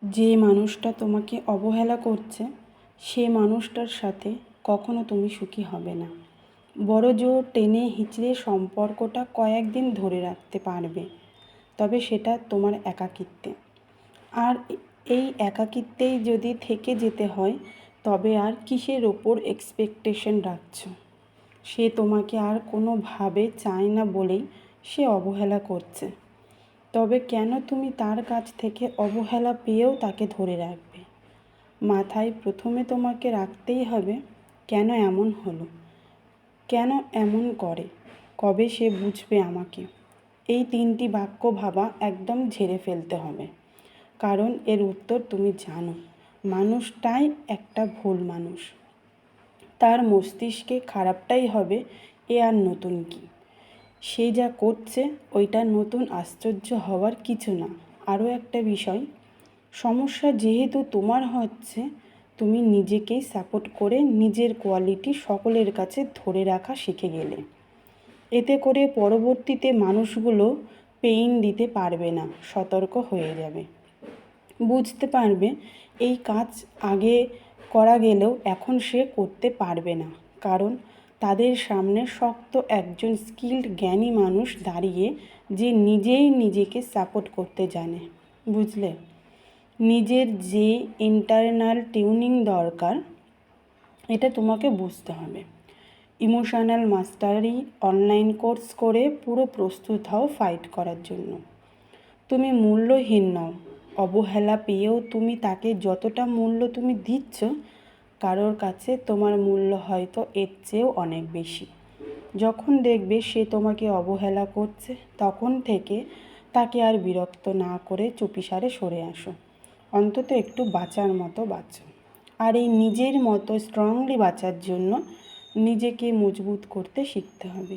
যে মানুষটা তোমাকে অবহেলা করছে সে মানুষটার সাথে কখনো তুমি সুখী হবে না। বড়জোর টেনে হিচড়ে সম্পর্কটা কয়েকদিন ধরে রাখতে পারবে, তবে সেটা তোমার একাকিত্বে। আর এই একাকিত্বেই যদি থেকে যেতে হয়, তবে আর কিসের ওপর এক্সপেকটেশন রাখছো? সে তোমাকে আর কোনোভাবে চায় না বলেই সে অবহেলা করছে। তবে কেন তুমি তার কাছ থেকে অবহেলা পেয়েও তাকে ধরে রাখবে? মাথায় প্রথমে তোমাকে রাখতেই হবে, কেন এমন হলো, কেন এমন করে, কবে সে বুঝবে আমাকে? এই 3টি বাক্য ভাবা একদম ঝেড়ে ফেলতে হবে। কারণ এর উত্তর তুমি জানো, মানুষটাই একটা ভুল মানুষ। তার মস্তিষ্কে খারাপটাই হবে, এ আর নতুন কি? সে যা করছে ওইটা নতুন আশ্চর্য হওয়ার কিছু না। আরও একটা বিষয়, সমস্যা যেহেতু তোমার হচ্ছে, তুমি নিজেকেই সাপোর্ট করে নিজের কোয়ালিটি সকলের কাছে ধরে রাখা শিখে গেলে। এতে করে পরবর্তীতে মানুষগুলো পেইন দিতে পারবে না, সতর্ক হয়ে যাবে। বুঝতে পারবে এই কাজ আগে করা গেলেও এখন সে করতে পারবে না, কারণ তাদের সামনে শক্ত একজন স্কিল্ড জ্ঞানী মানুষ দাঁড়িয়ে, যে নিজেই নিজেকে সাপোর্ট করতে জানে। বুঝলে? নিজের যে ইন্টারনাল টিউনিং দরকার, এটা তোমাকে বুঝতে হবে। ইমোশনাল মাস্টারি অনলাইন কোর্স করে পুরো প্রস্তুত হও ফাইট করার জন্য। তুমি মূল্যহীন নও। অবহেলা পেয়েও তুমি তাকে যতটা মূল্য তুমি দিচ্ছ, কারোর কাছে তোমার মূল্য হয়তো এর চেয়েও অনেক বেশি। যখন দেখবে সে তোমাকে অবহেলা করছে, তখন থেকে তাকে আর বিরক্ত না করে চুপিসারে সরে আসো। অন্তত একটু বাঁচার মতো বাঁচো। আর এই নিজের মতো স্ট্রংলি বাঁচার জন্য নিজেকে মজবুত করতে শিখতে হবে।